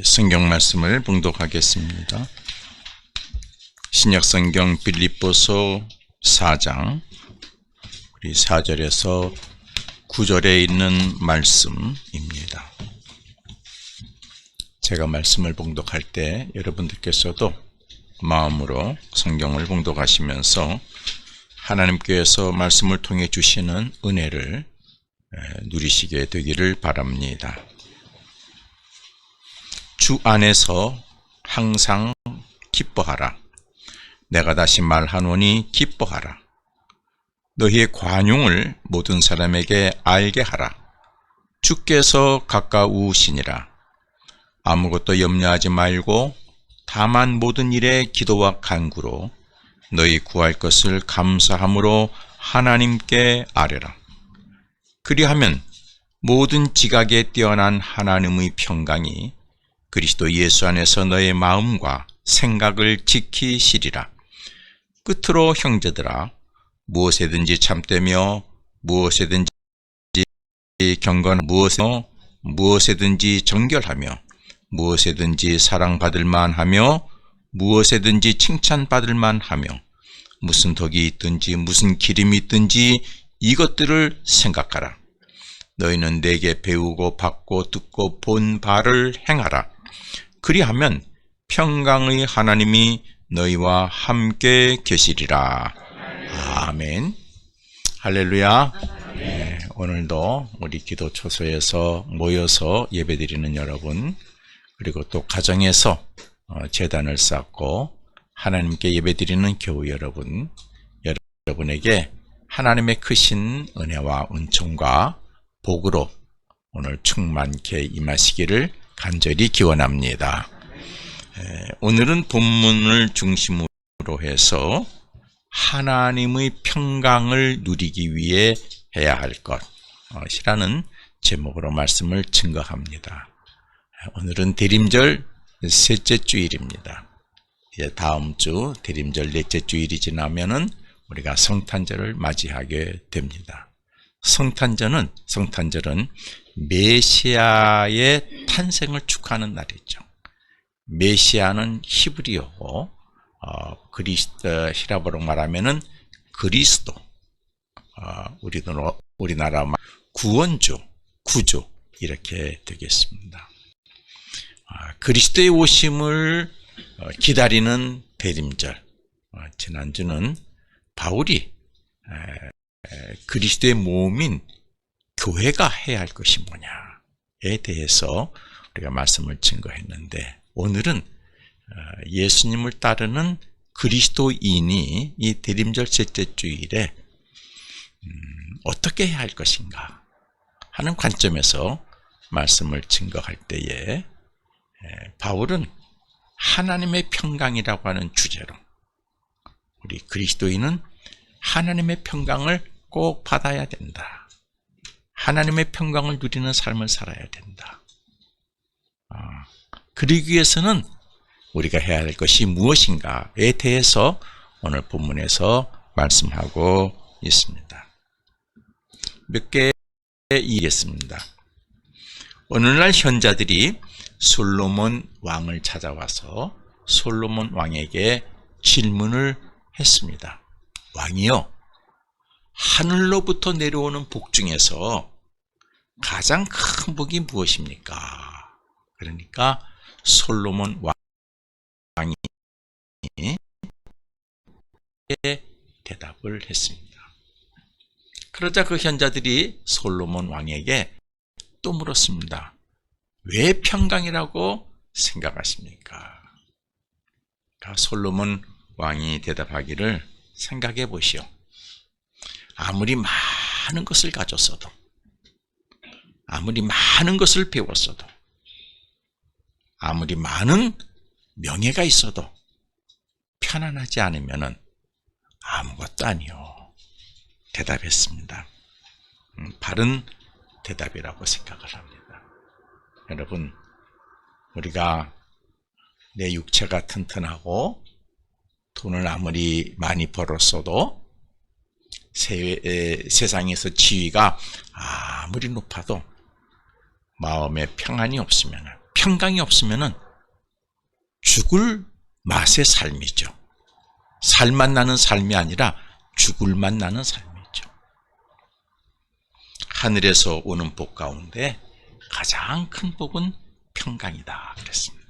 성경 말씀을 봉독하겠습니다. 신약성경 빌립보서 4장 우리 4절에서 9절에 있는 말씀입니다. 제가 말씀을 봉독할 때 여러분들께서도 마음으로 성경을 봉독하시면서 하나님께서 말씀을 통해 주시는 은혜를 누리시게 되기를 바랍니다. 주 안에서 항상 기뻐하라. 내가 다시 말하노니 기뻐하라. 너희의 관용을 모든 사람에게 알게 하라. 주께서 가까우시니라. 아무것도 염려하지 말고 다만 모든 일에 기도와 간구로 너희 구할 것을 감사함으로 하나님께 아뢰라. 그리하면 모든 지각에 뛰어난 하나님의 평강이 그리스도 예수 안에서 너의 마음과 생각을 지키시리라. 끝으로 형제들아, 무엇에든지 참되며 무엇에든지 경건하며 무엇에든지 정결하며 무엇에든지 사랑받을 만하며 무엇에든지 칭찬받을 만하며 무슨 덕이 있든지 무슨 기림이 있든지 이것들을 생각하라. 너희는 내게 배우고 받고 듣고 본 바를 행하라. 그리하면 평강의 하나님이 너희와 함께 계시리라. 아멘. 할렐루야. 네, 오늘도 우리 기도 초소에서 모여서 예배드리는 여러분, 그리고 또 가정에서 제단을 쌓고 하나님께 예배드리는 교우 여러분, 여러분에게 하나님의 크신 은혜와 은총과 복으로 오늘 충만케 임하시기를 간절히 기원합니다. 오늘은 본문을 중심으로 해서 하나님의 평강을 누리기 위해 해야 할 것이라는 제목으로 말씀을 증거합니다. 오늘은 대림절 셋째 주일입니다. 다음 주 대림절 넷째 주일이 지나면은 우리가 성탄절을 맞이하게 됩니다. 성탄절은 메시아의 탄생을 축하하는 날이죠. 메시아는 히브리어고 히라보로 말하면은 그리스도, 우리나라 구원주, 구주 이렇게 되겠습니다. 그리스도의 오심을 기다리는 대림절. 지난주는 바울이 그리스도의 몸인 교회가 해야 할 것이 뭐냐에 대해서 우리가 말씀을 증거했는데, 오늘은 예수님을 따르는 그리스도인이 이 대림절 셋째 주일에 어떻게 해야 할 것인가 하는 관점에서 말씀을 증거할 때에 바울은 하나님의 평강이라고 하는 주제로 우리 그리스도인은 하나님의 평강을 꼭 받아야 된다. 하나님의 평강을 누리는 삶을 살아야 된다. 그러기 위해서는 우리가 해야 할 것이 무엇인가에 대해서 오늘 본문에서 말씀하고 있습니다. 몇 개 이겠습니다. 오늘날 현자들이 솔로몬 왕을 찾아와서 솔로몬 왕에게 질문을 했습니다. 왕이요, 하늘로부터 내려오는 복 중에서 가장 큰 복이 무엇입니까? 그러니까 솔로몬 왕이 대답을 했습니다. 그러자 그 현자들이 솔로몬 왕에게 또 물었습니다. 왜 평강이라고 생각하십니까? 솔로몬 왕이 대답하기를, 생각해 보시오. 아무리 많은 것을 가졌어도, 아무리 많은 것을 배웠어도, 아무리 많은 명예가 있어도 편안하지 않으면 아무것도 아니요. 대답했습니다. 바른 대답이라고 생각을 합니다. 여러분, 우리가 내 육체가 튼튼하고 돈을 아무리 많이 벌었어도 세상에서 지위가 아무리 높아도 마음에 평안이 없으면, 평강이 없으면 죽을 맛의 삶이죠. 살만 나는 삶이 아니라 죽을 맛 나는 삶이죠. 하늘에서 오는 복 가운데 가장 큰 복은 평강이다 그랬습니다.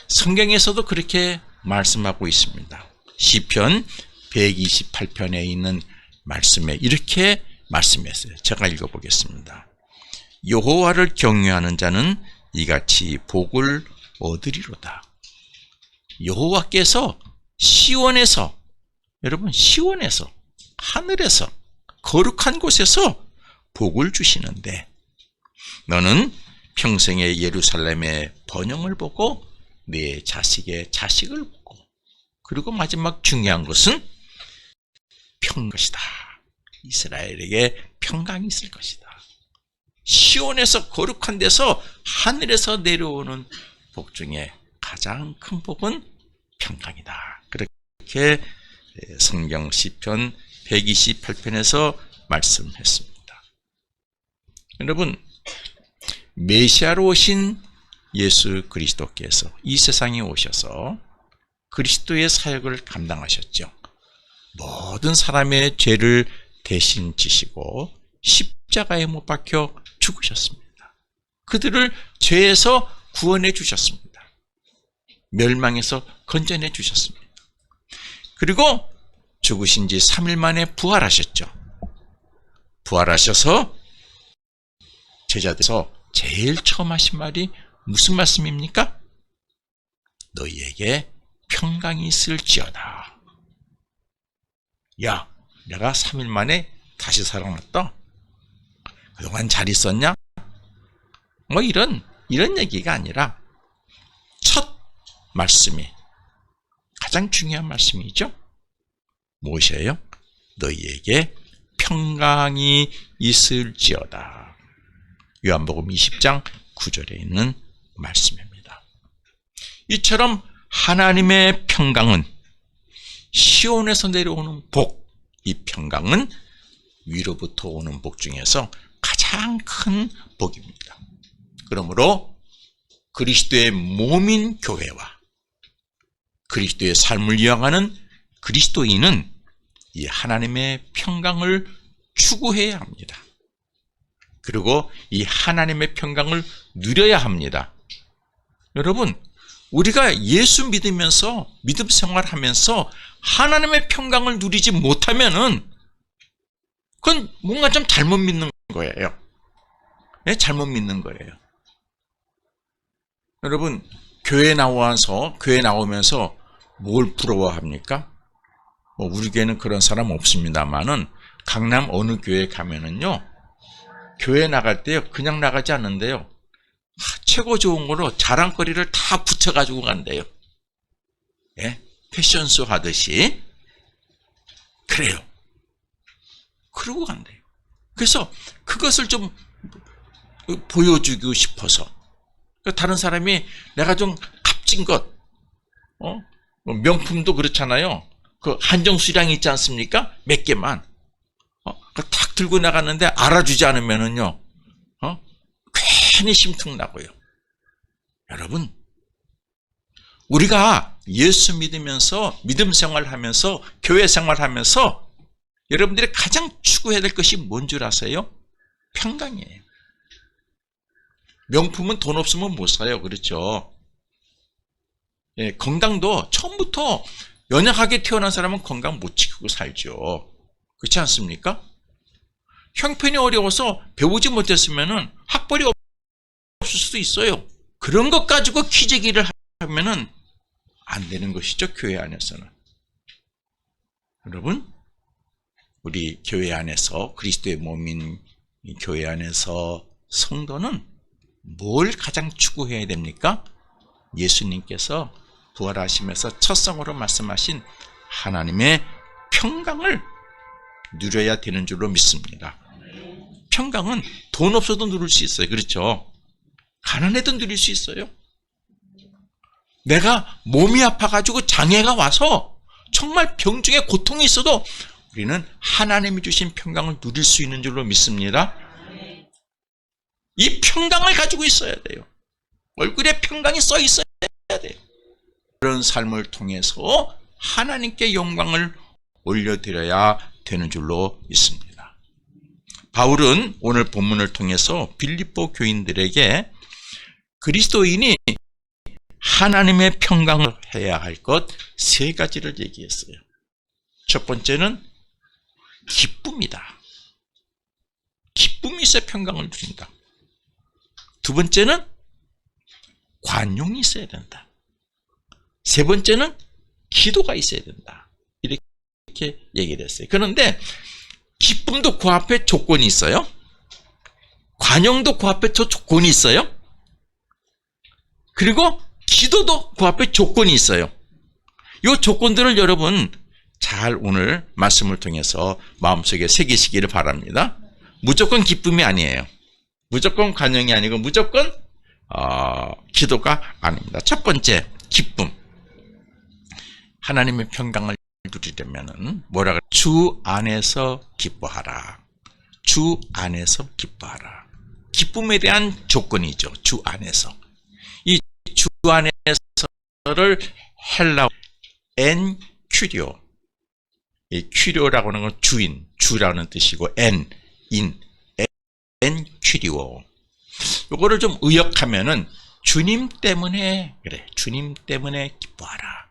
성경에서도 그렇게 말씀하고 있습니다. 시편 128편에 있는 말씀에 이렇게 말씀했어요. 제가 읽어보겠습니다. 여호와를 경외하는 자는 이같이 복을 얻으리로다. 여호와께서 시온에서, 여러분 시온에서, 하늘에서, 거룩한 곳에서 복을 주시는데 너는 평생에 예루살렘의 번영을 보고 내 자식의 자식을 보고, 그리고 마지막 중요한 것은 것이다. 이스라엘에게 평강이 있을 것이다. 시온에서, 거룩한 데서, 하늘에서 내려오는 복 중에 가장 큰 복은 평강이다. 그렇게 성경 시편 128편에서 말씀했습니다. 여러분, 메시아로 오신 예수 그리스도께서 이 세상에 오셔서 그리스도의 사역을 감당하셨죠. 모든 사람의 죄를 대신 지시고 십자가에 못 박혀 죽으셨습니다. 그들을 죄에서 구원해 주셨습니다. 멸망에서 건져내 주셨습니다. 그리고 죽으신 지 3일 만에 부활하셨죠. 부활하셔서 제자들에서 제일 처음 하신 말이 무슨 말씀입니까? 너희에게 평강이 있을지어다. 야, 내가 3일 만에 다시 살아났다. 그동안 잘 있었냐? 뭐 이런 얘기가 아니라 첫 말씀이 가장 중요한 말씀이죠. 무엇이에요? 너희에게 평강이 있을지어다. 요한복음 20장 9절에 있는 말씀입니다. 이처럼 하나님의 평강은 시온에서 내려오는 복, 이 평강은 위로부터 오는 복 중에서 가장 큰 복입니다. 그러므로 그리스도의 몸인 교회와 그리스도의 삶을 이어가는 그리스도인은 이 하나님의 평강을 추구해야 합니다. 그리고 이 하나님의 평강을 누려야 합니다. 여러분, 우리가 예수 믿으면서 믿음 생활하면서 하나님의 평강을 누리지 못하면은 그건 뭔가 좀 잘못 믿는 거예요. 네, 잘못 믿는 거예요. 여러분, 교회 나오면서 뭘 부러워합니까? 우리 교회는 그런 사람 없습니다만은 강남 어느 교회 가면은요, 교회 나갈 때요, 그냥 나가지 않는데요, 최고 좋은 거로 자랑거리를 다 붙여가지고 간대요. 예? 패션쇼 하듯이. 그래요. 그러고 간대요. 그래서 그것을 좀 보여주고 싶어서. 다른 사람이 내가 좀 값진 것, 명품도 그렇잖아요. 그 한정 수량이 있지 않습니까? 몇 개만. 탁 들고 나갔는데 알아주지 않으면은요, 괜히 심퉁나고요. 여러분, 우리가 예수 믿으면서 믿음 생활하면서 교회 생활하면서 여러분들이 가장 추구해야 될 것이 뭔 줄 아세요? 평강이에요. 명품은 돈 없으면 못 사요. 그렇죠? 예, 건강도 처음부터 연약하게 태어난 사람은 건강 못 지키고 살죠. 그렇지 않습니까? 형편이 어려워서 배우지 못했으면은 학벌이 없을 수도 있어요. 그런 것 가지고 기재기를 하면은 안 되는 것이죠, 교회 안에서는. 여러분, 우리 교회 안에서, 그리스도의 몸인 교회 안에서 성도는 뭘 가장 추구해야 됩니까? 예수님께서 부활하시면서 첫성으로 말씀하신 하나님의 평강을 누려야 되는 줄로 믿습니다. 평강은 돈 없어도 누릴 수 있어요. 그렇죠? 가난해도 누릴 수 있어요. 내가 몸이 아파가지고 장애가 와서 정말 병중에 고통이 있어도 우리는 하나님이 주신 평강을 누릴 수 있는 줄로 믿습니다. 이 평강을 가지고 있어야 돼요. 얼굴에 평강이 써 있어야 돼요. 그런 삶을 통해서 하나님께 영광을 올려드려야 되는 줄로 믿습니다. 바울은 오늘 본문을 통해서 빌립보 교인들에게 그리스도인이 하나님의 평강을 해야 할 것 세 가지를 얘기했어요. 첫 번째는 기쁨이다. 기쁨이 있어야 평강을 누린다. 두 번째는 관용이 있어야 된다. 세 번째는 기도가 있어야 된다. 이렇게 얘기를 했어요. 그런데 기쁨도 그 앞에 조건이 있어요. 관용도 그 앞에 조건이 있어요. 그리고 기도도 그 앞에 조건이 있어요. 이 조건들을 여러분 잘 오늘 말씀을 통해서 마음속에 새기시기를 바랍니다. 무조건 기쁨이 아니에요. 무조건 관용이 아니고 무조건 기도가 아닙니다. 첫 번째, 기쁨. 하나님의 평강을 누리려면은 뭐라 그래? 주 안에서 기뻐하라. 주 안에서 기뻐하라. 기쁨에 대한 조건이죠. 주 안에서. 이 주 안에서를 헬라어 엔 큐리오. 이 큐리오라고 하는 건 주인, 주라는 뜻이고 엔 큐리오. 요거를 좀 의역하면은 주님 때문에 그래. 주님 때문에 기뻐하라.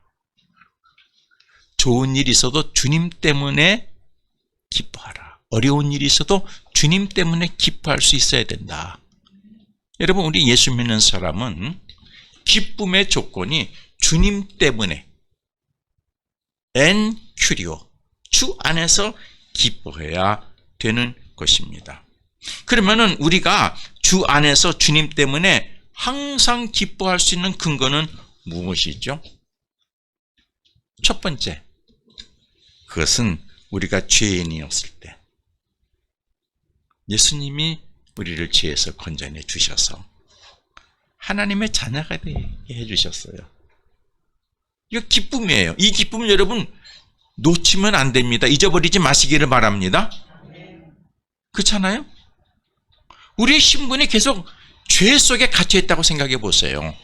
좋은 일이 있어도 주님 때문에 기뻐하라. 어려운 일이 있어도 주님 때문에 기뻐할 수 있어야 된다. 여러분, 우리 예수 믿는 사람은 기쁨의 조건이 주님 때문에 엔 큐리오, 주 안에서 기뻐해야 되는 것입니다. 그러면은 우리가 주 안에서 주님 때문에 항상 기뻐할 수 있는 근거는 무엇이죠? 첫 번째, 그것은 우리가 죄인이었을 때 예수님이 우리를 죄에서 건져내 주셔서 하나님의 자녀가 되게 해주셨어요. 이거 기쁨이에요. 이 기쁨을 여러분 놓치면 안 됩니다. 잊어버리지 마시기를 바랍니다. 그렇잖아요? 우리의 신분이 계속 죄 속에 갇혀있다고 생각해 보세요.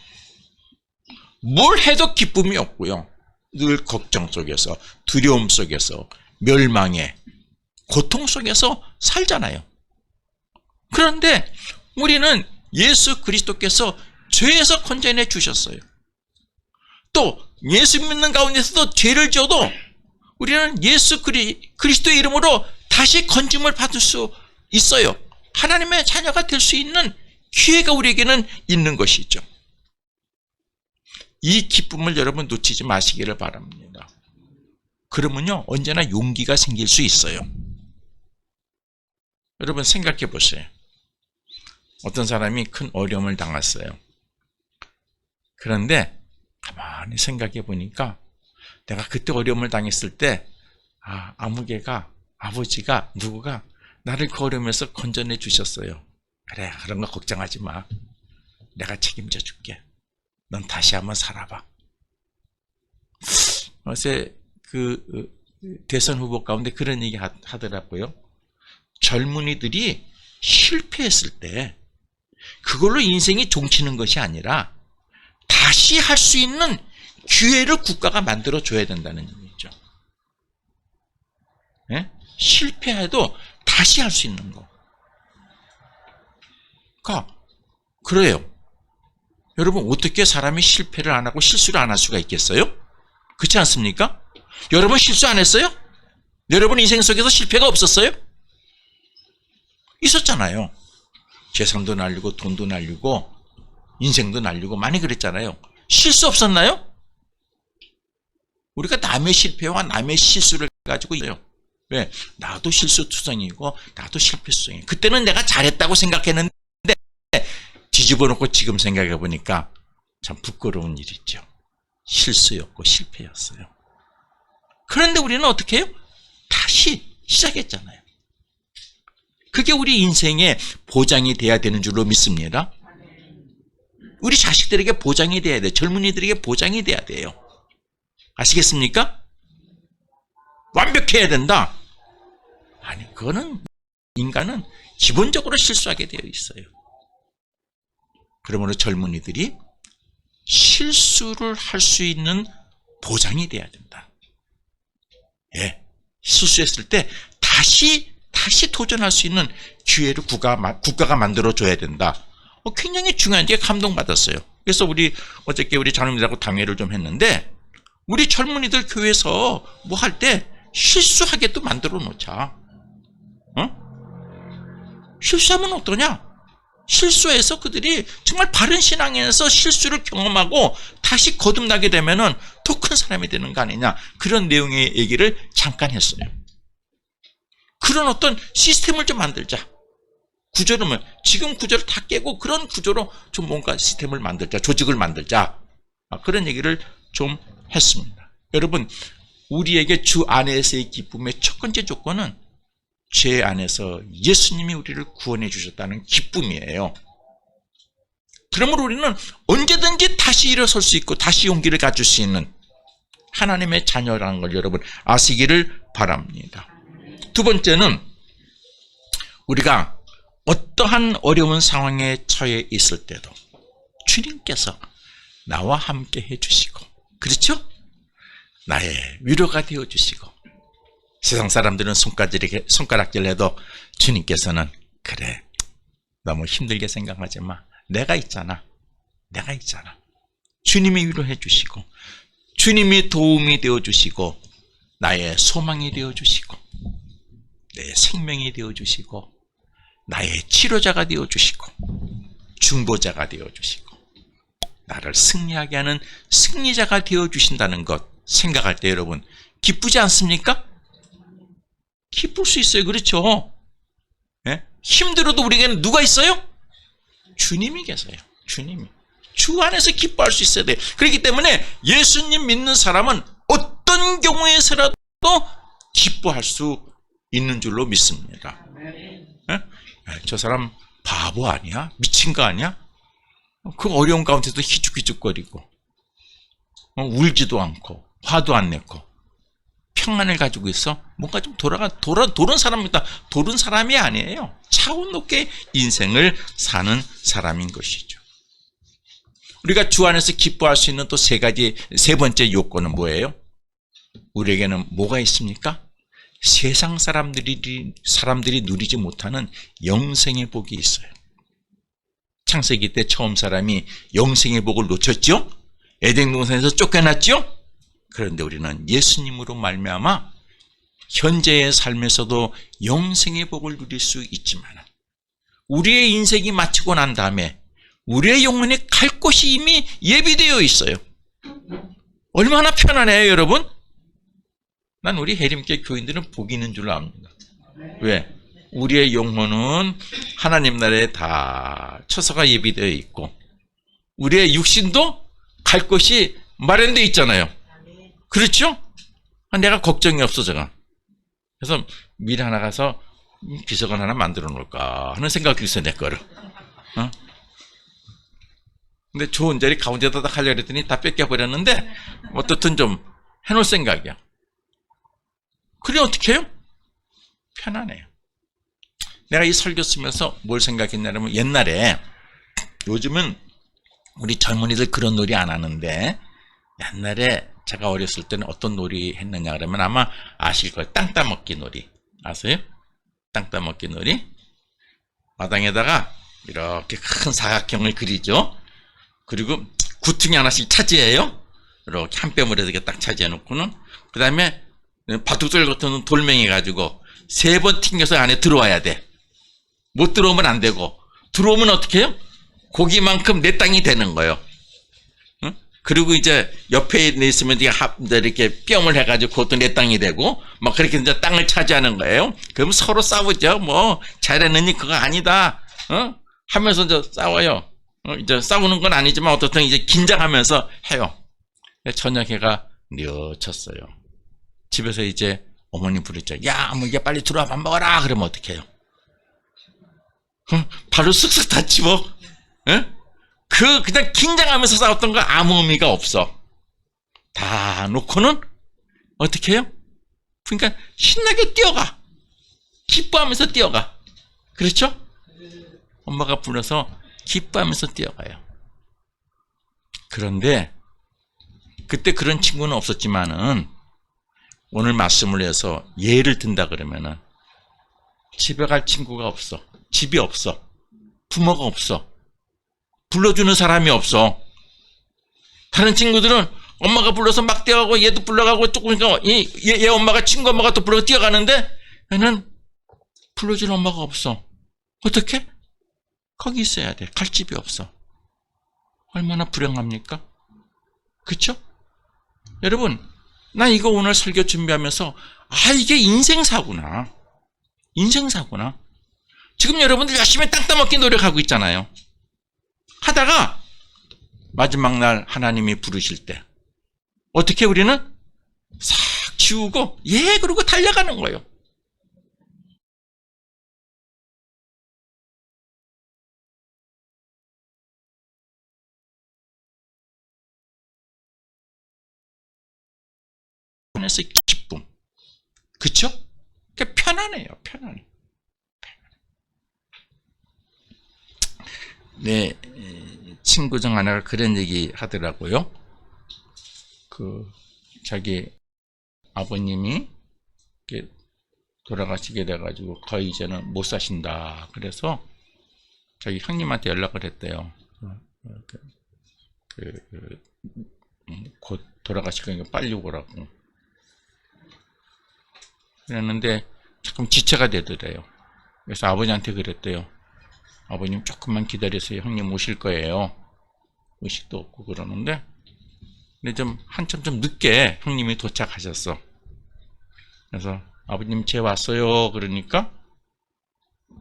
뭘 해도 기쁨이 없고요. 늘 걱정 속에서, 두려움 속에서, 멸망에, 고통 속에서 살잖아요. 그런데 우리는 예수 그리스도께서 죄에서 건져내 주셨어요. 또 예수 믿는 가운데서도 죄를 지어도 우리는 예수 그리스도의 이름으로 다시 건짐을 받을 수 있어요. 하나님의 자녀가 될 수 있는 기회가 우리에게는 있는 것이죠. 이 기쁨을 여러분 놓치지 마시기를 바랍니다. 그러면요, 언제나 용기가 생길 수 있어요. 여러분 생각해 보세요. 어떤 사람이 큰 어려움을 당했어요. 그런데 가만히 생각해 보니까 내가 그때 어려움을 당했을 때 아버지가 누구가 나를 그 어려움에서 건져내 주셨어요. 그래, 그런 거 걱정하지 마. 내가 책임져 줄게. 넌 다시 한번 살아봐. 어제 그 대선 후보 가운데 그런 얘기 하더라고요. 젊은이들이 실패했을 때 그걸로 인생이 종치는 것이 아니라 다시 할 수 있는 기회를 국가가 만들어 줘야 된다는 얘기죠. 네? 실패해도 다시 할 수 있는 거. 그러니까 그래요. 여러분 어떻게 사람이 실패를 안 하고 실수를 안 할 수가 있겠어요? 그렇지 않습니까? 여러분 실수 안 했어요? 여러분 인생 속에서 실패가 없었어요? 있었잖아요. 재산도 날리고 돈도 날리고 인생도 날리고 많이 그랬잖아요. 실수 없었나요? 우리가 남의 실패와 남의 실수를 가지고 있어요. 왜? 나도 실수투성이고 나도 실패투성이에요. 그때는 내가 잘했다고 생각했는데 뒤집어 놓고 지금 생각해 보니까 참 부끄러운 일이죠. 실수였고 실패였어요. 그런데 우리는 어떻게 해요? 다시 시작했잖아요. 그게 우리 인생의 보장이 돼야 되는 줄로 믿습니다. 우리 자식들에게 보장이 돼야 돼요. 젊은이들에게 보장이 돼야 돼요. 아시겠습니까? 완벽해야 된다. 아니, 그거는 인간은 기본적으로 실수하게 되어 있어요. 그러므로 젊은이들이 실수를 할 수 있는 보장이 돼야 된다. 예, 실수했을 때 다시 도전할 수 있는 기회를 국가가 만들어줘야 된다. 굉장히 중요한 게 감동받았어요. 그래서 어저께 우리 자녀들하고 당회를 좀 했는데, 우리 젊은이들 교회에서 뭐 할 때 실수하게도 만들어 놓자. 실수하면 어떠냐? 실수해서 그들이 정말 바른 신앙에서 실수를 경험하고 다시 거듭나게 되면은 더 큰 사람이 되는 거 아니냐. 그런 내용의 얘기를 잠깐 했어요. 그런 어떤 시스템을 좀 만들자. 구조를, 지금 구조를 다 깨고 그런 구조로 좀 뭔가 시스템을 만들자. 조직을 만들자. 그런 얘기를 좀 했습니다. 여러분, 우리에게 주 안에서의 기쁨의 첫 번째 조건은 죄 안에서 예수님이 우리를 구원해 주셨다는 기쁨이에요. 그러므로 우리는 언제든지 다시 일어설 수 있고 다시 용기를 가질 수 있는 하나님의 자녀라는 걸 여러분 아시기를 바랍니다. 두 번째는 우리가 어떠한 어려운 상황에 처해 있을 때도 주님께서 나와 함께 해주시고, 그렇죠? 나의 위로가 되어주시고, 세상 사람들은 손가락질 해도 주님께서는 그래, 너무 힘들게 생각하지 마. 내가 있잖아. 주님이 위로해 주시고, 주님이 도움이 되어주시고, 나의 소망이 되어주시고, 내 생명이 되어주시고, 나의 치료자가 되어주시고, 중보자가 되어주시고, 나를 승리하게 하는 승리자가 되어주신다는 것 생각할 때 여러분 기쁘지 않습니까? 기쁠 수 있어요. 그렇죠? 예? 힘들어도 우리에게는 누가 있어요? 주님이 계세요. 주님이. 주 안에서 기뻐할 수 있어야 돼요. 그렇기 때문에 예수님 믿는 사람은 어떤 경우에서라도 기뻐할 수 있는 줄로 믿습니다. 예? 저 사람 바보 아니야? 미친 거 아니야? 그 어려운 가운데도 희죽희죽거리고 울지도 않고 화도 안 내고 평안을 가지고 있어. 뭔가 좀 도른 사람입니다. 도른 사람이 아니에요. 차원 높게 인생을 사는 사람인 것이죠. 우리가 주 안에서 기뻐할 수 있는 또 세 번째 요건은 뭐예요? 우리에게는 뭐가 있습니까? 세상 사람들이 누리지 못하는 영생의 복이 있어요. 창세기 때 처음 사람이 영생의 복을 놓쳤죠? 에덴 동산에서 쫓겨났죠? 그런데 우리는 예수님으로 말미암아 현재의 삶에서도 영생의 복을 누릴 수 있지만, 우리의 인생이 마치고 난 다음에 우리의 영혼이 갈 곳이 이미 예비되어 있어요. 얼마나 편안해요, 여러분? 난 우리 해림교회 교인들은 복이 있는 줄 압니다. 왜? 우리의 영혼은 하나님 나라에 다 처소가 예비되어 있고, 우리의 육신도 갈 곳이 마련되어 있잖아요. 그렇죠? 내가 걱정이 없어, 제가. 그래서 미리 하나 가서 비서관 하나 만들어 놓을까 하는 생각이 있어요, 내 거를. 근데 좋은 자리 가운데다 하려고 했더니 다 뺏겨버렸는데, 어떻든 좀 해놓을 생각이야. 그래, 어떻게 해요? 편안해요. 내가 이 설교 쓰면서 뭘 생각했냐면, 옛날에, 요즘은 우리 젊은이들 그런 놀이 안 하는데, 옛날에 제가 어렸을 때는 어떤 놀이 했느냐 그러면 아마 아실 거예요. 땅 따먹기 놀이. 아세요? 땅 따먹기 놀이. 마당에다가 이렇게 큰 사각형을 그리죠. 그리고 구퉁이 하나씩 차지해요. 이렇게 한 뼘을 이렇게 딱 차지해 놓고는, 그 다음에 바둑돌 같은 돌멩이 가지고 3번 튕겨서 안에 들어와야 돼. 못 들어오면 안 되고, 들어오면 어떻게 해요? 고기만큼 내 땅이 되는 거예요. 응? 그리고 이제 옆에 있으면 이렇게 뿅을 해가지고 그것도 내 땅이 되고, 막 그렇게 이제 땅을 차지하는 거예요. 그럼 서로 싸우죠. 뭐, 잘했느니 그거 아니다. 하면서 이제 싸워요. 이제 싸우는 건 아니지만 어떻든 이제 긴장하면서 해요. 저녁에가 뉘어쳤어요. 집에서 이제 어머니 부르죠. 야, 뭐 이게 빨리 들어와 밥 먹어라. 그러면 어떻게 해요? 바로 쓱쓱 다 집어. 예? 그냥 긴장하면서 싸웠던 거 아무 의미가 없어. 다 놓고는 어떻게 해요? 그러니까 신나게 뛰어가. 기뻐하면서 뛰어가. 그렇죠? 엄마가 불러서 기뻐하면서 뛰어가요. 그런데 그때 그런 친구는 없었지만은 오늘 말씀을 해서 예를 든다 그러면은 집에 갈 친구가 없어. 집이 없어. 부모가 없어. 불러주는 사람이 없어. 다른 친구들은 엄마가 불러서 막 뛰어가고 얘도 불러가고 조금 얘 엄마가 친구 엄마가 또 불러서 뛰어가는데 얘는 불러주는 엄마가 없어. 어떻게? 거기 있어야 돼. 갈 집이 없어. 얼마나 불행합니까? 그쵸? 여러분, 나 이거 오늘 설교 준비하면서 이게 인생사구나. 인생사구나. 지금 여러분들 열심히 땅 따먹기 노력하고 있잖아요. 하다가 마지막 날 하나님이 부르실 때 어떻게 우리는 싹 지우고 그러고 달려가는 거예요. 안에서 기쁨. 그쵸? 그러니까 편안해요. 편안해. 네, 친구 중 하나가 그런 얘기 하더라고요. 자기 아버님이 돌아가시게 돼가지고 거의 이제는 못 사신다. 그래서 자기 형님한테 연락을 했대요. 곧 돌아가실 거니까 빨리 오라고. 그랬는데 조금 지체가 되더래요. 그래서 아버지한테 그랬대요. 아버님 조금만 기다리세요. 형님 오실 거예요. 의식도 없고 그러는데 근데 한참 좀 늦게 형님이 도착하셨어. 그래서 아버님 제 왔어요. 그러니까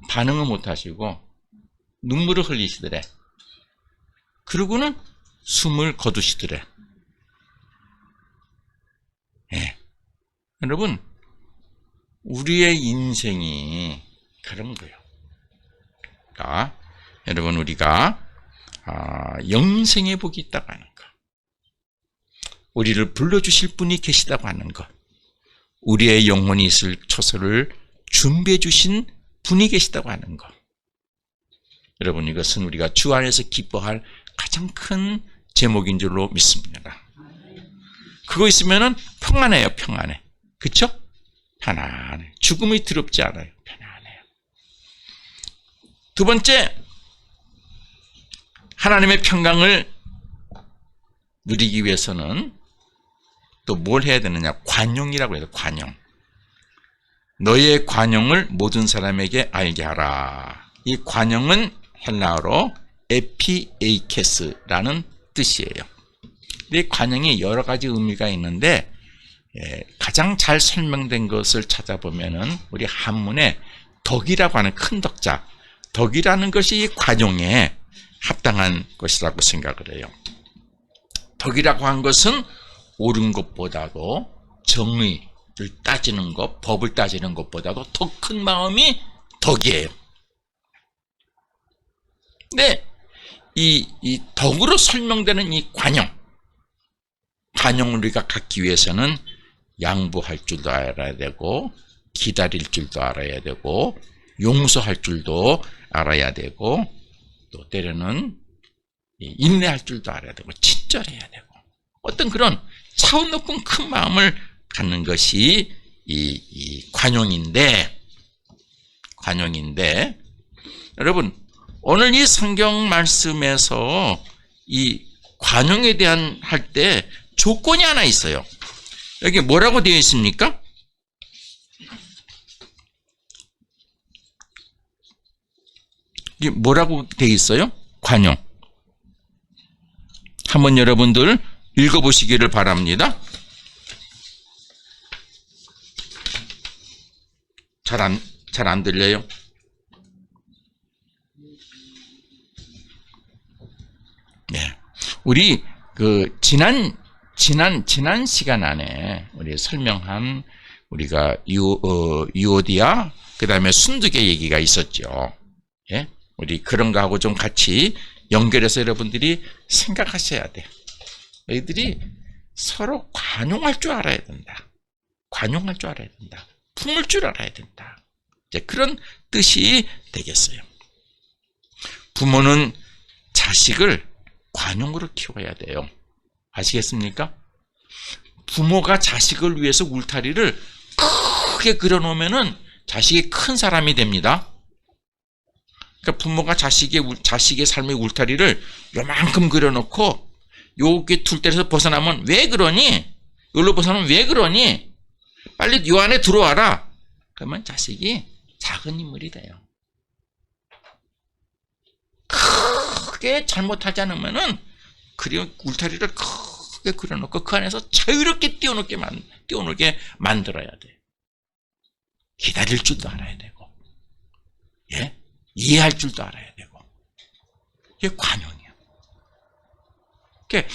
반응을 못 하시고 눈물을 흘리시더래. 그러고는 숨을 거두시더래. 여러분, 우리의 인생이 그런 거예요. 그러니까 여러분, 우리가 영생의 복이 있다고 하는 것, 우리를 불러주실 분이 계시다고 하는 것, 우리의 영혼이 있을 처소를 준비해 주신 분이 계시다고 하는 것, 여러분, 이것은 우리가 주 안에서 기뻐할 가장 큰 제목인 줄로 믿습니다. 그거 있으면은 평안해요. 평안해. 그쵸? 편안해. 죽음이 두렵지 않아요. 편안해요. 두 번째, 하나님의 평강을 누리기 위해서는 또 뭘 해야 되느냐? 관용이라고 해요. 관용. 너의 관용을 모든 사람에게 알게 하라. 이 관용은 헬라어로 에피에이케스라는 뜻이에요. 이 관용이 여러 가지 의미가 있는데 가장 잘 설명된 것을 찾아보면은 우리 한문에 덕이라고 하는 큰 덕자, 덕이라는 것이 이 관용에 합당한 것이라고 생각을 해요. 덕이라고 한 것은 옳은 것보다도 정의를 따지는 것, 법을 따지는 것보다도 더 큰 마음이 덕이에요. 근데 이 덕으로 설명되는 이 관용을 우리가 갖기 위해서는 양보할 줄도 알아야 되고, 기다릴 줄도 알아야 되고, 용서할 줄도 알아야 되고, 또 때로는 인내할 줄도 알아야 되고, 친절해야 되고, 어떤 그런 차원 높은 큰 마음을 갖는 것이 이 관용인데, 여러분, 오늘 이 성경 말씀에서 이 관용에 대한 할 때 조건이 하나 있어요. 여기 뭐라고 되어 있습니까? 이게 뭐라고 되어 있어요? 관용. 한번 여러분들 읽어보시기를 바랍니다. 잘 안 들려요? 네. 우리 지난 시간 안에 우리 설명한 우리가 유오디아 그다음에 순두개 얘기가 있었죠. 예? 우리 그런 거하고 좀 같이 연결해서 여러분들이 생각하셔야 돼. 너희들이 서로 관용할 줄 알아야 된다. 관용할 줄 알아야 된다. 품을 줄 알아야 된다. 이제 그런 뜻이 되겠어요. 부모는 자식을 관용으로 키워야 돼요. 아시겠습니까? 부모가 자식을 위해서 울타리를 크게 그려놓으면은 자식이 큰 사람이 됩니다. 그러니까 부모가 자식의 삶의 울타리를 요만큼 그려놓고 요게 둘대에서 벗어나면 왜 그러니? 여기로 벗어나면 왜 그러니? 빨리 요 안에 들어와라. 그러면 자식이 작은 인물이 돼요. 크게 잘못하지 않으면은 울타리를 크게 그려놓고 그 안에서 자유롭게 뛰어놀게 만들어야 돼. 기다릴 줄도 알아야 되고, 예? 이해할 줄도 알아야 되고. 이게 관용이에요. 그러니까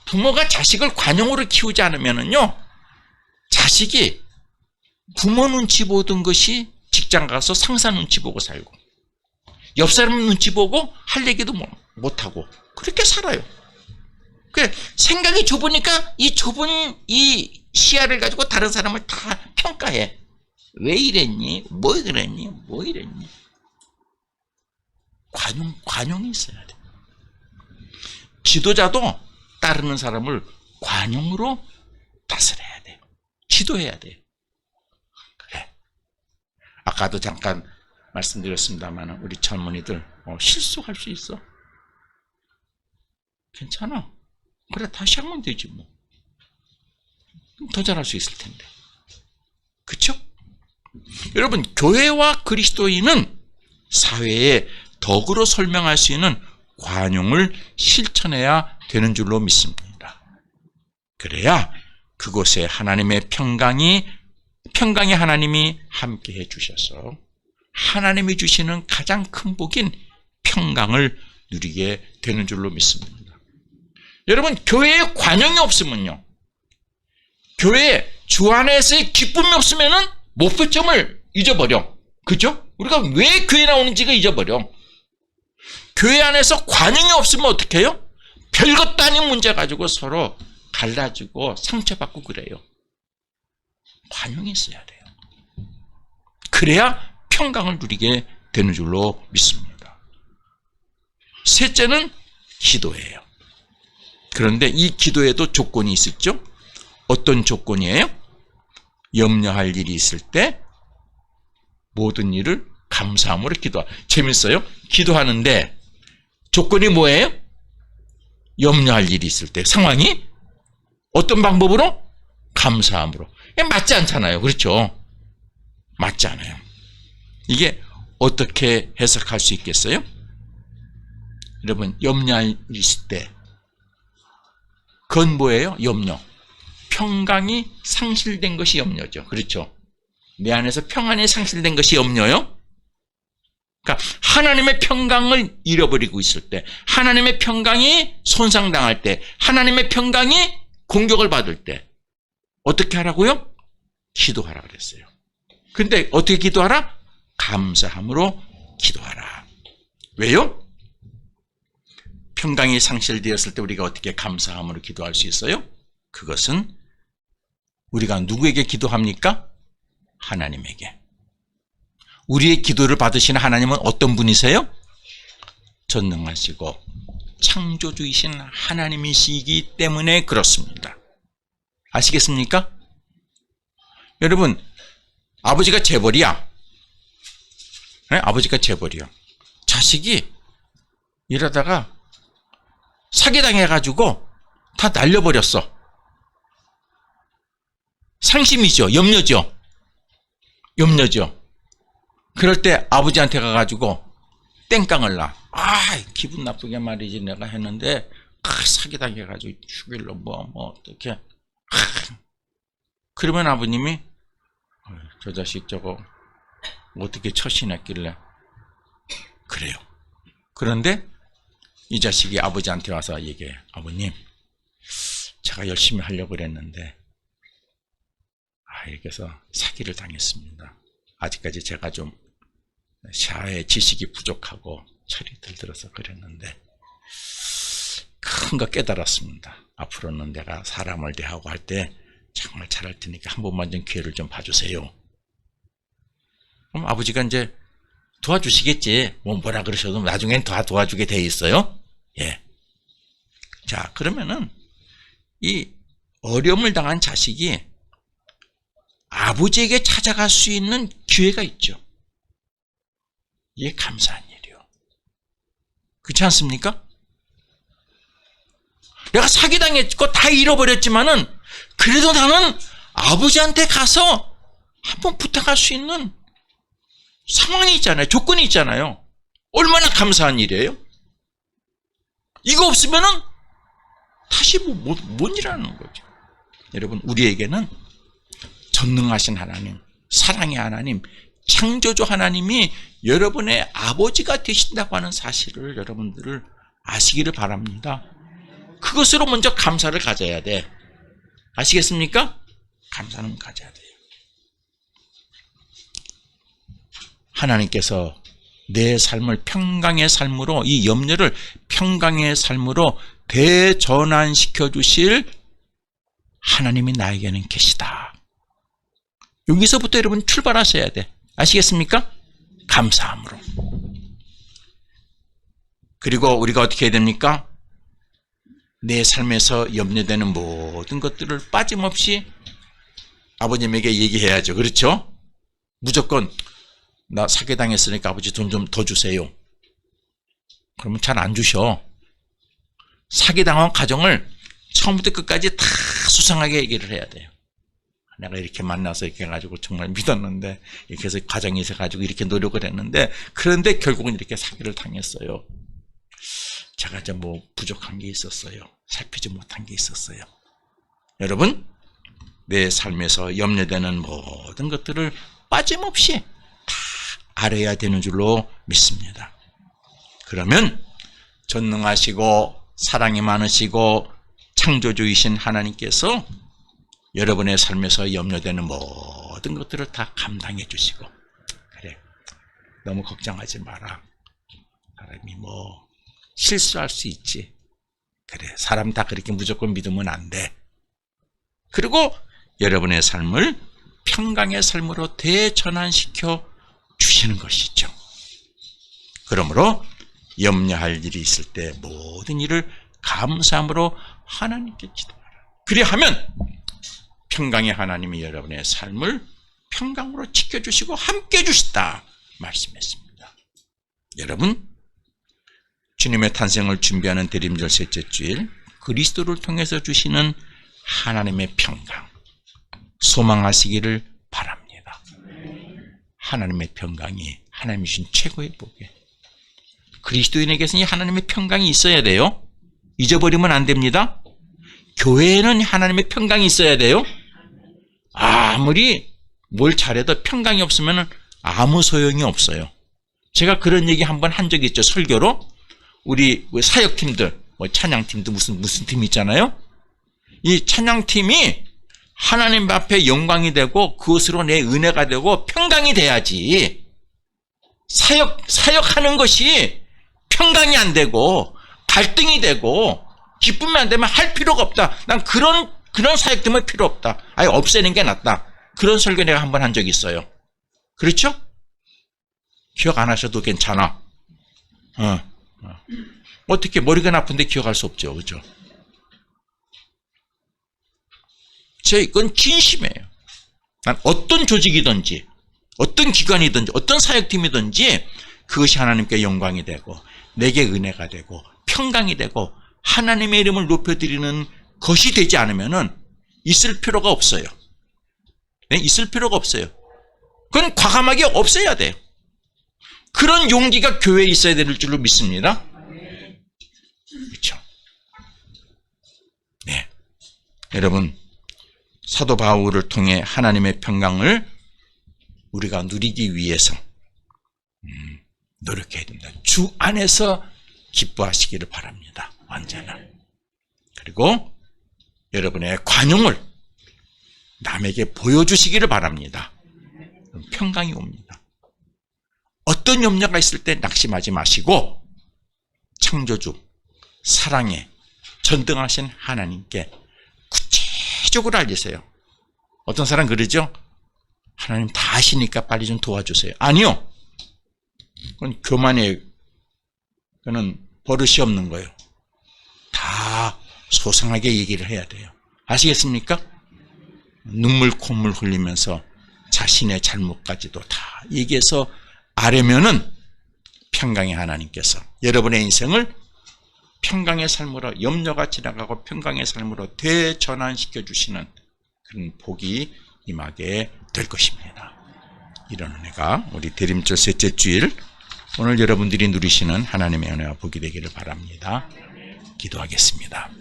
부모가 자식을 관용으로 키우지 않으면은요, 자식이 부모 눈치 보던 것이 직장 가서 상사 눈치 보고 살고, 옆 사람 눈치 보고 할 얘기도 못하고, 그렇게 살아요. 생각이 좁으니까 이 좁은 이 시야를 가지고 다른 사람을 다 평가해. 왜 이랬니? 뭐 그랬니? 뭐 이랬니? 관용이 있어야 돼. 지도자도 따르는 사람을 관용으로 다스려야 돼요. 지도해야 돼요. 그래. 아까도 잠깐 말씀드렸습니다만 우리 젊은이들 실수할 수 있어. 괜찮아. 그래, 다시 하면 되지 뭐. 더 잘할 수 있을 텐데. 그쵸? 여러분, 교회와 그리스도인은 사회에 덕으로 설명할 수 있는 관용을 실천해야 되는 줄로 믿습니다. 그래야 그곳에 하나님의 평강이 하나님이 함께 해주셔서 하나님이 주시는 가장 큰 복인 평강을 누리게 되는 줄로 믿습니다. 여러분, 교회에 관용이 없으면요, 교회에 주 안에서의 기쁨이 없으면은 목표점을 잊어버려. 그죠? 우리가 왜 교회 나오는지가 잊어버려. 교회 안에서 관용이 없으면 어떻게 해요? 별것도 아닌 문제 가지고 서로 갈라지고 상처받고 그래요. 관용이 있어야 돼요. 그래야 평강을 누리게 되는 줄로 믿습니다. 셋째는 기도예요. 그런데 이 기도에도 조건이 있었죠? 어떤 조건이에요? 염려할 일이 있을 때 모든 일을 감사함으로 기도하라. 재밌어요? 기도하는데 조건이 뭐예요? 염려할 일이 있을 때 상황이 어떤 방법으로? 감사함으로. 맞지 않잖아요. 그렇죠? 맞지 않아요. 이게 어떻게 해석할 수 있겠어요? 여러분, 염려할 일이 있을 때 그건 뭐예요? 염려. 평강이 상실된 것이 염려죠. 그렇죠? 내 안에서 평안이 상실된 것이 염려요. 그러니까 하나님의 평강을 잃어버리고 있을 때, 하나님의 평강이 손상당할 때, 하나님의 평강이 공격을 받을 때 어떻게 하라고요? 기도하라 그랬어요. 근데 어떻게 기도하라? 감사함으로 기도하라. 왜요? 평강이 상실되었을 때 우리가 어떻게 감사함으로 기도할 수 있어요? 그것은 우리가 누구에게 기도합니까? 하나님에게. 우리의 기도를 받으시는 하나님은 어떤 분이세요? 전능하시고 창조주이신 하나님이시기 때문에 그렇습니다. 아시겠습니까? 여러분, 아버지가 재벌이야. 네? 아버지가 재벌이야. 자식이 이러다가 사기당해가지고 다 날려버렸어. 상심이죠. 염려죠. 염려죠. 그럴 때 아버지한테 가가지고 땡깡을 놔. 기분 나쁘게 말이지 내가 했는데 사기당해가지고 죽일러 뭐 어떻게. 그러면 아버님이 저 자식 저거 어떻게 처신했길래. 그래요. 그런데 이 자식이 아버지한테 와서 얘기해. 아버님, 제가 열심히 하려고 그랬는데 이렇게 해서 사기를 당했습니다. 아직까지 제가 좀 사회 지식이 부족하고 철이 들들어서 그랬는데 큰 거 깨달았습니다. 앞으로는 내가 사람을 대하고 할 때 정말 잘할 테니까 한 번만 좀 기회를 좀 봐주세요. 그럼 아버지가 이제 도와주시겠지. 뭐라 그러셔도 나중엔 다 도와주게 돼 있어요. 예. 자, 그러면은 이 어려움을 당한 자식이 아버지에게 찾아갈 수 있는 기회가 있죠. 이게 감사한 일이요. 그렇지 않습니까? 내가 사기당했고 다 잃어버렸지만은 그래도 나는 아버지한테 가서 한번 부탁할 수 있는 상황이 있잖아요. 조건이 있잖아요. 얼마나 감사한 일이에요? 이거 없으면은 다시 못 일하는 거죠. 여러분, 우리에게는 전능하신 하나님, 사랑의 하나님, 창조주 하나님이 여러분의 아버지가 되신다고 하는 사실을 여러분들을 아시기를 바랍니다. 그것으로 먼저 감사를 가져야 돼. 아시겠습니까? 감사는 가져야 돼요. 하나님께서 내 삶을 평강의 삶으로, 이 염려를 평강의 삶으로 대전환시켜 주실 하나님이 나에게는 계시다. 여기서부터 여러분 출발하셔야 돼. 아시겠습니까? 감사함으로. 그리고 우리가 어떻게 해야 됩니까? 내 삶에서 염려되는 모든 것들을 빠짐없이 아버님에게 얘기해야죠. 그렇죠? 무조건 나 사기당했으니까 아버지 돈 좀 더 주세요. 그러면 잘 안 주셔. 사기당한 가정을 처음부터 끝까지 다 수상하게 얘기를 해야 돼요. 내가 이렇게 만나서 이렇게 해가지고 정말 믿었는데, 이렇게 해서 가정이 있어가지고 이렇게 노력을 했는데, 그런데 결국은 이렇게 사기를 당했어요. 제가 좀 뭐 부족한 게 있었어요. 살피지 못한 게 있었어요. 여러분, 내 삶에서 염려되는 모든 것들을 빠짐없이 다 알아야 되는 줄로 믿습니다. 그러면 전능하시고 사랑이 많으시고 창조주이신 하나님께서 여러분의 삶에서 염려되는 모든 것들을 다 감당해 주시고, 그래, 너무 걱정하지 마라. 사람이 뭐 실수할 수 있지. 그래, 사람 다 그렇게 무조건 믿으면 안 돼. 그리고 여러분의 삶을 평강의 삶으로 대전환시켜 주시는 것이죠. 그러므로 염려할 일이 있을 때 모든 일을 감사함으로 하나님께 기도하라. 그리하면 평강의 하나님이 여러분의 삶을 평강으로 지켜주시고 함께해 주시다 말씀했습니다. 여러분, 주님의 탄생을 준비하는 대림절 셋째 주일, 그리스도를 통해서 주시는 하나님의 평강 소망하시기를 바랍니다. 하나님의 평강이 하나님이 주신 최고의 복이에요. 그리스도인에게서는 하나님의 평강이 있어야 돼요. 잊어버리면 안 됩니다. 교회에는 하나님의 평강이 있어야 돼요. 아무리 뭘 잘해도 평강이 없으면 아무 소용이 없어요. 제가 그런 얘기 한번 한 적이 있죠. 설교로. 우리 사역팀들, 뭐 찬양팀도 무슨 팀 있잖아요. 이 찬양팀이 하나님 앞에 영광이 되고 그것으로 내 은혜가 되고 평강이 돼야지. 사역하는 것이 평강이 안 되고 갈등이 되고 기쁨이 안 되면 할 필요가 없다. 난 그런 사역팀은 필요 없다. 아예 없애는 게 낫다. 그런 설교 내가 한번 한 적이 있어요. 그렇죠? 기억 안 하셔도 괜찮아. 어떻게 머리가 나쁜데 기억할 수 없죠. 그죠? 이건 진심이에요. 난 어떤 조직이든지 어떤 기관이든지 어떤 사역팀이든지 그것이 하나님께 영광이 되고 내게 은혜가 되고 평강이 되고 하나님의 이름을 높여드리는 것이 되지 않으면은 있을 필요가 없어요. 네? 있을 필요가 없어요. 그건 과감하게 없애야 돼요. 그런 용기가 교회에 있어야 될 줄로 믿습니다. 그렇죠? 네, 여러분, 사도 바울을 통해 하나님의 평강을 우리가 누리기 위해서 노력해야 됩니다. 주 안에서 기뻐하시기를 바랍니다. 언제나. 그리고 여러분의 관용을 남에게 보여주시기를 바랍니다. 그럼 평강이 옵니다. 어떤 염려가 있을 때 낙심하지 마시고 창조주, 사랑에 전등하신 하나님께 구체적으로 알리세요. 어떤 사람 그러죠? 하나님 다 아시니까 빨리 좀 도와주세요. 아니요. 그건 교만이에요. 그건 버릇이 없는 거예요. 다 소상하게 얘기를 해야 돼요. 아시겠습니까? 눈물 콧물 흘리면서 자신의 잘못까지도 다 얘기해서 아뢰면은 평강의 하나님께서 여러분의 인생을 평강의 삶으로, 염려가 지나가고 평강의 삶으로 되전환시켜 주시는 그런 복이 임하게 될 것입니다. 이런 은혜가 우리 대림절 셋째 주일 오늘 여러분들이 누리시는 하나님의 은혜와 복이 되기를 바랍니다. 기도하겠습니다.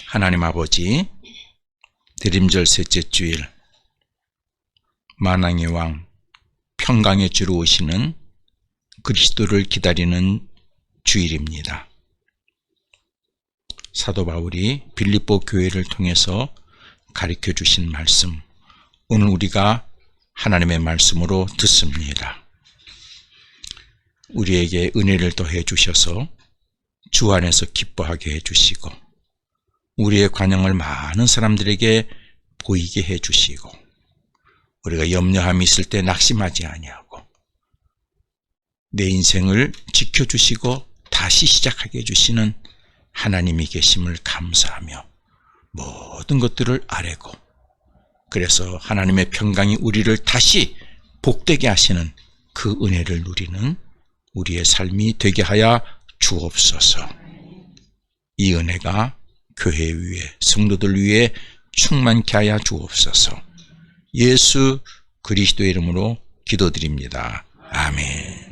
하나님 아버지, 대림절 셋째 주일 만왕의 왕 평강의 주로 오시는 그리스도를 기다리는 주일입니다. 사도 바울이 빌립보 교회를 통해서 가르쳐 주신 말씀, 오늘 우리가 하나님의 말씀으로 듣습니다. 우리에게 은혜를 더해 주셔서 주 안에서 기뻐하게 해 주시고 우리의 관용을 많은 사람들에게 보이게 해 주시고 우리가 염려함이 있을 때 낙심하지 아니하고 내 인생을 지켜주시고 다시 시작하게 해주시는 하나님이 계심을 감사하며 모든 것들을 아뢰고 그래서 하나님의 평강이 우리를 다시 복되게 하시는 그 은혜를 누리는 우리의 삶이 되게 하여 주옵소서. 이 은혜가 교회 위에 성도들 위에 충만케 하여 주옵소서. 예수 그리스도의 이름으로 기도드립니다. 아멘.